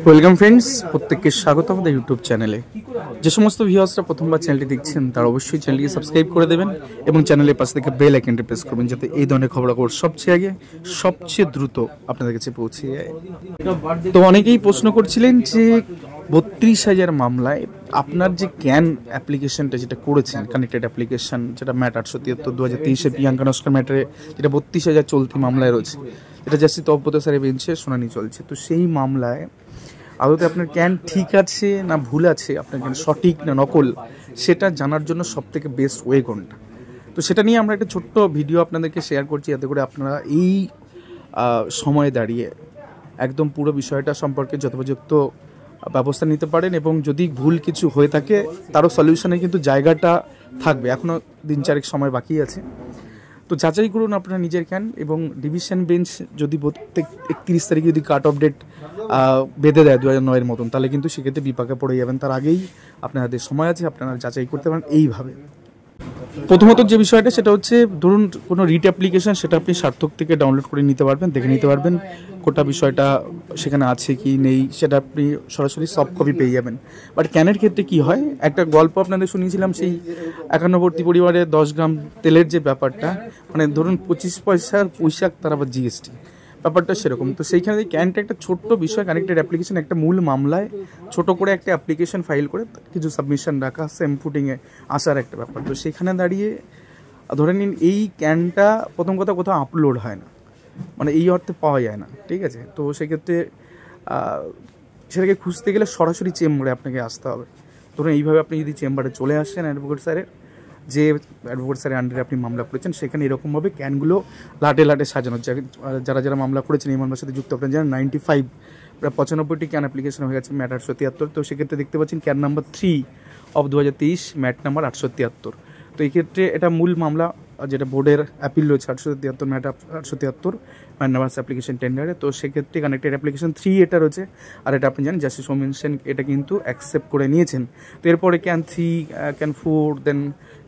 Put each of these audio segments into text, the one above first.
Welcome friends, প্রত্যেককে স্বাগত আমাদের ইউটিউব চ্যানেলে। যে সমস্ত ভিউয়ার্সরা প্রথমবার চ্যানেলটি দেখছেন তারা অবশ্যই চ্যানেলটিকে সাবস্ক্রাইব করে দেবেন এবং চ্যানেলের পাশে থেকে বেল আইকনটি প্রেস করবেন যাতে এই ধরনের খবরাখবর সবচেয়ে আগে সবচেয়ে দ্রুত আপনাদের কাছে পৌঁছে যায়। তো অনেকেই প্রশ্ন করছিলেন যে 32,000 মামলায় আপনার যে ক্যান অ্যাপ্লিকেশনটা যেটা করেছেন, কানেক্টেড অ্যাপ্লিকেশন যেটা ম্যাট 873 2023 প্রিয়াঙ্কা নস্কর ম্যাটারে যেটা 32,000 চলতি মামলায় রয়েছে, এটা জাস্টিস তপব্রত স্যারের বেঞ্চে শুনানি চলছে। তো সেই মামলায় আদতে আপনার ক্যান ঠিক আছে না ভুল আছে, আপনার ক্যান সঠিক না নকল, সেটা জানার জন্য সবথেকে বেস্ট ওয়ে কোনটা, তো সেটা নিয়ে আমরা একটা ছোট্ট ভিডিও আপনাদেরকে শেয়ার করছি, যাতে করে আপনারা এই সময়ে দাঁড়িয়ে একদম পুরো বিষয়টা সম্পর্কে যথোপযুক্ত ব্যবস্থা নিতে পারেন এবং যদি ভুল কিছু হয়ে থাকে তারও সলিউশনে কিন্তু জায়গাটা থাকবে। এখনও দিন চারেক সময় বাকি আছে, তো যাচাই করুন আপনারা নিজের ক্যান। এবং ডিভিশন বেঞ্চ যদি প্রত্যেক 31 তারিখে যদি কাট অফ ডেট বেঁধে দেয় 2009-এর মতন, তাহলে কিন্তু সেক্ষেত্রে বিপাকে পড়ে যাবেন। তার আগেই আপনাদের সময় আছে, আপনারা যাচাই করতে পারেন এইভাবে। প্রথমত যে বিষয়টা সেটা হচ্ছে, ধরুন কোনো রিট অ্যাপ্লিকেশন, সেটা আপনি সার্থক থেকে ডাউনলোড করে নিতে পারবেন, দেখে নিতে পারবেন গোটা বিষয়টা সেখানে আছে কি নেই, সেটা আপনি সরাসরি সফট কপি পেয়ে যাবেন। বাট ক্যানের ক্ষেত্রে কি হয়, একটা গল্প আপনাদের শুনিয়েছিলাম, সেই 51বর্তী পরিবারে 10 গ্রাম তেলের যে ব্যাপারটা, মানে ধরুন 25 পয়সার পুঁইশাক, তার আবার জিএসটি, ব্যাপারটা সেরকম। তো সেইখানে ক্যানটা একটা ছোট্ট বিষয়, কানেক্টেড অ্যাপ্লিকেশন, একটা মূল মামলায় ছোট করে একটা অ্যাপ্লিকেশন ফাইল করে কিছু সাবমিশন রাখা, সেম ফুটিংয়ে আসার একটা ব্যাপার। তো সেখানে দাঁড়িয়ে ধরে নিন এই ক্যানটা প্রথম কথা কোথাও আপলোড হয় না, মানে এই অর্থে পাওয়া যায় না, ঠিক আছে। তো সেক্ষেত্রে সেটাকে খুঁজতে গেলে সরাসরি চেম্বারে আপনাকে আসতে হবে। ধরুন এইভাবে আপনি যদি চেম্বারে চলে আসেন অ্যাডভোকেট স্যারের, যে অ্যাডভোকেট স্যারের আন্ডারে আপনি মামলা করেছেন, সেখানে এরকমভাবে ক্যানগুলো লাটে লাটে সাজানো, যারা যারা মামলা করেছেন এই মামলার সাথে যুক্ত, আপনারা জানেন 95 প্রায় 95টি ক্যান অ্যাপ্লিকেশন হয়ে গেছে ম্যাট 873। তো সেক্ষেত্রে দেখতে পাচ্ছেন can number 3 of 2023 mat number 873। তো এই ক্ষেত্রে এটা মূল মামলা, যেটা বোর্ডের অ্যাপিল রয়েছে 873 ম্যাট 873 ম্যাট নাম্বার অ্যাপ্লিকেশন টেন্ডারে। তো সেক্ষেত্রে কানেক্টেড অ্যাপ্লিকেশন 3 এটা রয়েছে, আর এটা আপনি জানেন জাস্টিস ওমেন সেন এটা কিন্তু অ্যাকসেপ্ট করে নিয়েছেন। তো এরপরে ক্যান 3, ক্যান 4, দেন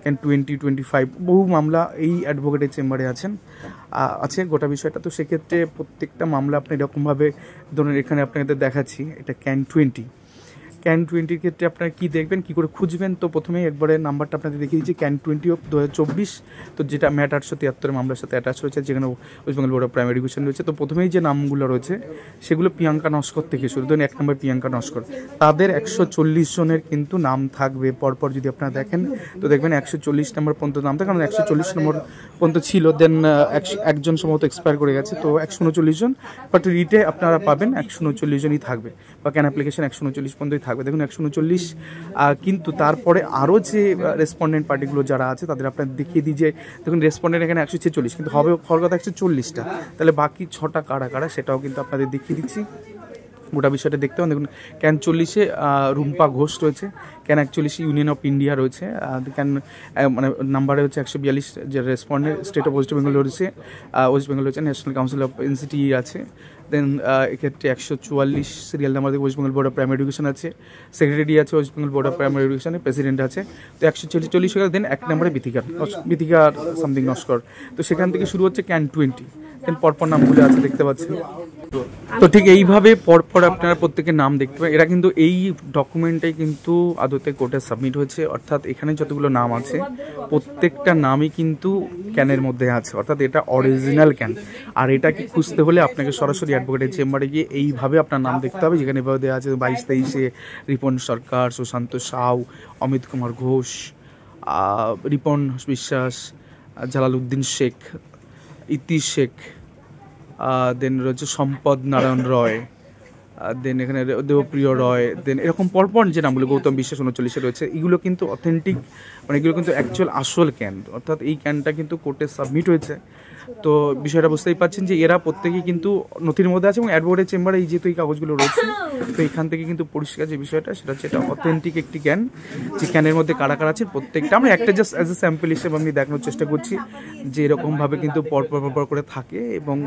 ক্যান 20, 25 বহু মামলা এই অ্যাডভোকেটের চেম্বারে আছে গোটা বিষয়টা। তো সেক্ষেত্রে প্রত্যেকটা মামলা আপনি এরকমভাবে ধরুন, এখানে আপনাদের দেখাচ্ছি, এটা ক্যান 20। ক্যান 20-র ক্ষেত্রে আপনারা কী দেখবেন, কী করে খুঁজবেন, তো প্রথমেই একবারে নাম্বারটা আপনাদের দেখিয়ে দিচ্ছি, ক্যান 20 অফ 2024, তো যেটা ম্যাট 873 মামলার সাথে অ্যাটাচ রয়েছে, যেখানে West Bengal board of primary education রয়েছে। তো প্রথমেই যে নামগুলো রয়েছে সেগুলো প্রিয়াঙ্কা নস্কর থেকে শুরু, ধরুন 1 নম্বর প্রিয়াঙ্কা নস্কর, তাদের 140 জনের কিন্তু নাম থাকবে পরপর। যদি আপনারা দেখেন তো দেখবেন 140 নম্বর পর্যন্ত নাম থাকে, কারণ 140 নম্বর পর্যন্ত ছিল, দেন একজন সম্ভবত এক্সপায়ার করে গেছে, তো 139 জন, বাট রিটে আপনারা পাবেন 139 জনই থাকবে, বা ক্যান অ্যাপ্লিকেশন 139 পর্যন্তই থাকবে। দেখুন 139, কিন্তু তারপরে আরও যে রেসপন্ডেন্ট পার্টিগুলো যারা আছে তাদের আপনার দেখিয়ে দিই, যে দেখুন রেসপন্ডেন্ট এখানে 146, কিন্তু হবে হওয়ার কথা 140টা, তাহলে বাকি 6টা কারা কারা সেটাও কিন্তু আপনাদের দেখিয়ে দিচ্ছি। গোটা বিষয়টা দেখতে পান। দেখুন ক্যান 40-এ রুম্পা ঘোষ রয়েছে, ক্যান 41 ইউনিয়ন অফ ইন্ডিয়া রয়েছে, ক্যান মানে নাম্বারে হচ্ছে 142 যে respondent state of West Bengal রয়েছে, ওয়েস্ট বেঙ্গল রয়েছে, ন্যাশনাল কাউন্সিল অফ এনসিটি আছে, দেন এক্ষেত্রে 144 সিরিয়াল নাম্বার থেকে West Bengal board of primary education আছে, সেক্রেটারি আছে West Bengal board of primary এডুকেশনের, প্রেসিডেন্ট আছে। তো 140 হয়ে গেল। দেন 1 নম্বরে বিথিকার সামথিং নস্কর। তো সেখান থেকে শুরু হচ্ছে ক্যান 20, দেন পরপর নামগুলো আছে দেখতে পাচ্ছেন। তো ঠিক এইভাবে পরপর আপনারা প্রত্যেকের নাম দেখতে পাবেন। এরা কিন্তু এই ডকুমেন্টটাই কিন্তু আদতে কোর্টে সাবমিট হয়েছে, অর্থাৎ এখানে যতগুলো নাম আছে প্রত্যেকটা নামই কিন্তু ক্যানের মধ্যে আছে, অর্থাৎ এটা অরিজিনাল ক্যান। আর এটাকে খুঁজতে হলে আপনাকে সরাসরি অ্যাডভোকেটের চেম্বারে গিয়ে এইভাবে আপনার নাম দেখতে হবে, যেখানে এভাবে দেওয়া আছে 22-23-এ রিপন সরকার, সুশান্ত সাউ, অমিত কুমার ঘোষ, রিপন বিশ্বাস, জালালউদ্দিন শেখ, ইতি শেখ, দেন রয়েছে সম্পদ নারায়ণ রয়, দেন এখানে দেবপ্রিয় রয়, দেন এরকম পরপর যে নামগুলো, গৌতম বিশ্বাস 39-এ রয়েছে, এগুলো কিন্তু অথেন্টিক, মানে এগুলো কিন্তু অ্যাকচুয়াল আসল ক্যান, অর্থাৎ এই ক্যানটা কিন্তু কোর্টে সাবমিট হয়েছে। তো বিষয়টা বুঝতেই পারছেন যে এরা প্রত্যেকেই কিন্তু নথির মধ্যে আছে, এবং অ্যাডভোকেটের চেম্বারে এই যেহেতু এই কাগজগুলো রয়েছে, তো এখান থেকে কিন্তু পরিষ্কার যে বিষয়টা সেটা হচ্ছে এটা অথেন্টিক একটি ক্যান। যে ক্যানের মধ্যে কারা কারা আছে প্রত্যেকটা আমরা একটা জাস্ট অ্যাজ এ স্যাম্পল হিসেবে আমি দেখানোর চেষ্টা করছি, যে এরকমভাবে কিন্তু পরপর করে থাকে। এবং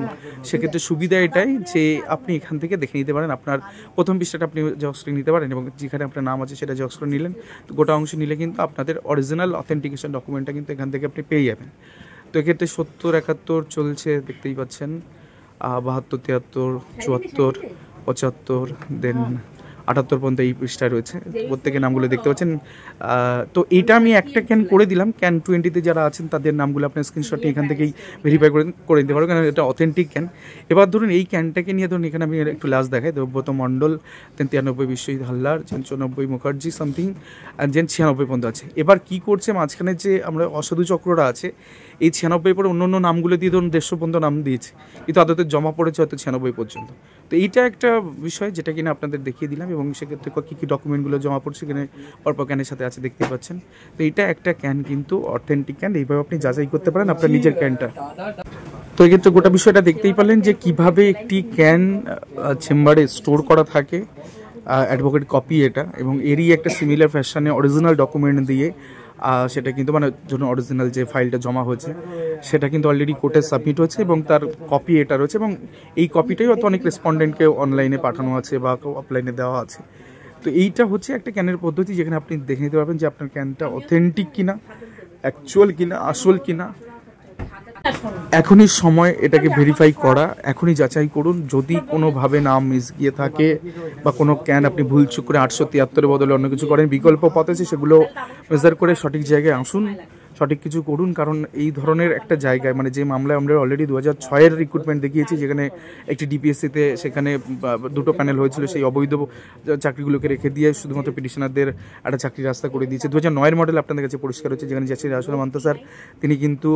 সেক্ষেত্রে সুবিধা এটাই যে আপনি এখান থেকে দেখে নিতে পারেন, আপনার প্রথম পৃষ্ঠাটা আপনি জেরক্স করে নিতে পারেন, এবং যেখানে আপনার নাম আছে সেটা জেরক্স করে নিলেন, তো গোটা অংশ নিলে কিন্তু আপনাদের অরিজিনাল অথেন্টিকেশন ডকুমেন্টটা কিন্তু এখান থেকে আপনি পেয়ে যাবেন। তো এক্ষেত্রে 70, 71 চলছে দেখতেই পাচ্ছেন, 72, 73, 74, 75 দেন 78 পর্যন্ত এই পৃষ্ঠায় রয়েছে, প্রত্যেকের নামগুলো দেখতে পাচ্ছেন। তো এইটা আমি একটা ক্যান করে দিলাম, ক্যান 20-তে যারা আছেন তাদের নামগুলো আপনার স্ক্রিনশট এখান থেকেই ভেরিফাই করে দিতে পারবো, কারণ এটা অথেন্টিক ক্যান। এবার ধরুন এই ক্যানটাকে নিয়ে ধরুন এখানে আমি একটু লাস্ট দেখাই, দেবব্রত মণ্ডল, দেন 93 বিশ্বজিৎ হালদার, দেন 94 মুখার্জি সামথিং, দেন 96 পর্যন্ত আছে। এবার কি করছে মাঝখানে যে আমরা অসাধু চক্ররা আছে, এই 96 পরে অন্য অন্য নামগুলো দিয়ে ধরুন 150 পর্যন্ত নাম দিয়েছে, কিন্তু আদতে জমা পড়েছে হয়তো 96 পর্যন্ত। তো এইটা একটা বিষয় যেটা কিনা আপনাদের দেখিয়ে দিলাম, এবং সেক্ষেত্রে কী কী ডকুমেন্টগুলো জমা পড়ছে এখানে পরপর ক্যানের সাথে আছে দেখতেই পাচ্ছেন। তো এইটা একটা ক্যান কিন্তু অথেন্টিক ক্যান, এইভাবে আপনি যাচাই করতে পারেন আপনার নিজের ক্যানটা। তো এক্ষেত্রে গোটা বিষয়টা দেখতেই পারলেন যে কিভাবে একটি ক্যান চেম্বারে স্টোর করা থাকে, অ্যাডভোকেট কপি এটা, এবং এরই একটা সিমিলার ফ্যাশনে অরিজিনাল ডকুমেন্ট দিয়ে সেটা কিন্তু মানে জন্য অরিজিনাল যে ফাইলটা জমা হয়েছে সেটা কিন্তু অলরেডি কোর্টে সাবমিট হয়েছে, এবং তার কপি এটা রয়েছে, এবং এই কপিটাই হয়তো অনেক রেসপন্ডেন্টকে অনলাইনে পাঠানো আছে বা অফলাইনে দেওয়া আছে। তো এইটা হচ্ছে একটা ক্যানের পদ্ধতি যেখানে আপনি দেখে নিতে পারবেন যে আপনার ক্যানটা অথেন্টিক কিনা, অ্যাকচুয়াল কিনা, আসল কিনা। এখনই সময় এটাকে ভেরিফাই করা, এখনই যাচাই করুন। যদি কোনোভাবে নাম মিস গিয়ে থাকে বা কোনো ক্যান আপনি ভুলচুক করে 873 বদলে অন্য কিছু করেন, বিকল্প পথ আছে, সেগুলো মেজার করে সঠিক জায়গায় আসুন, সঠিক কিছু করুন। কারণ এই ধরনের একটা জায়গায় মানে যে মামলায় আমরা অলরেডি 2006-এর রিক্রুটমেন্ট দেখিয়েছি, যেখানে একটি ডিপিএসসিতে সেখানে 2টো প্যানেল হয়েছিল, সেই অবৈধ চাকরিগুলোকে রেখে দিয়ে শুধুমাত্র পিটিশনারদের একটা চাকরির রাস্তা করে দিয়েছে। 2009-এর মডেল আপনাদের কাছে পরিষ্কার হচ্ছে, যেখানে জাস্টিস রাসুল মান্তা স্যার তিনি কিন্তু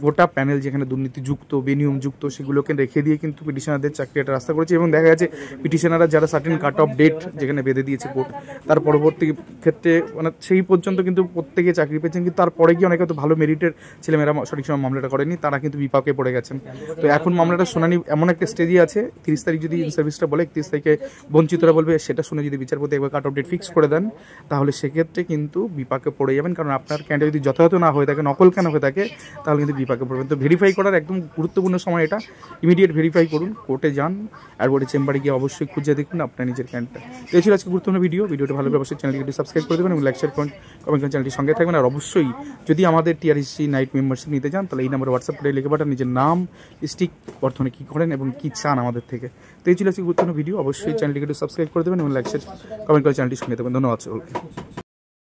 গোটা প্যানেল যেখানে দুর্নীতিযুক্ত বেনিয়মযুক্ত সেগুলোকে রেখে দিয়ে কিন্তু পিটিশনারদের চাকরি একটা রাস্তা করেছে, এবং দেখা গেছে পিটিশনাররা যারা সার্টেন কাট অফ ডেট যেখানে বেঁধে দিয়েছে কোর্ট, তার পরবর্তী ক্ষেত্রে মানে সেই পর্যন্ত কিন্তু প্রত্যেকে চাকরি পেয়েছেন, কিন্তু তারপরে গিয়ে অনেকে হয়তো ভালো মেরিটের ছেলেমেয়েরা সঠিক সময় মামলাটা করেনি, তারা কিন্তু বিপাকে পড়ে গেছেন। তো এখন মামলাটা শুনানি এমন একটা স্টেজে আছে, 30 তারিখ যদি ইন সার্ভিসটা বলে, 31 তারিখে বঞ্চিতরা বলবে, সেটা শুনে যদি বিচারপতি একবার কাট অফ ডেট ফিক্স করে দেন, তাহলে সেক্ষেত্রে কিন্তু বিপাকে পড়ে যাবেন। কারণ আপনার ক্যান্ডিডেট যদি যথাযথ না হয়ে থাকে, নকল কেন হয়ে থাকে, তাহলে কিন্তু বিপাকে পড়বেন। তো ভেরিফাই করার একদম গুরুত্বপূর্ণ সময় এটা, ইমিডিয়েট ভেরিফাই করুন, কোর্টে যান, আর বোর্ডে চেম্বারে গিয়ে অবশ্যই খুঁজে দেখুন আপনার নিজের ক্যানটা। তো এই ছিল আজকে গুরুত্বপূর্ণ ভিডিওটা ভালো লাগলে অবশ্যই চ্যানেলটি সাবস্ক্রাইব করে দেবেন এবং লাইক শেয়ার কমেন্ট করে চ্যানেলটির সঙ্গে থাকবেন। আর অবশ্যই যদি আমাদের টিআরএসসি নাইট মেম্বারশিপ নিতে চান, তাহলে এই নাম্বারে হোয়াটসঅ্যাপ করে লিখে পাঠান নিজের নাম, ডিস্ট্রিক্ট, বর্তমানে কী করেন এবং কী চান আমাদের থেকে। তো এই ছিল আজকে গুরুত্বপূর্ণ ভিডিও, অবশ্যই চ্যানেলটিকে সাবস্ক্রাইব করে দেবেন এবং লাইক শেয়ার কমেন্ট করে চ্যানেলটির সঙ্গে থাকবেন। ধন্যবাদ সকলকে।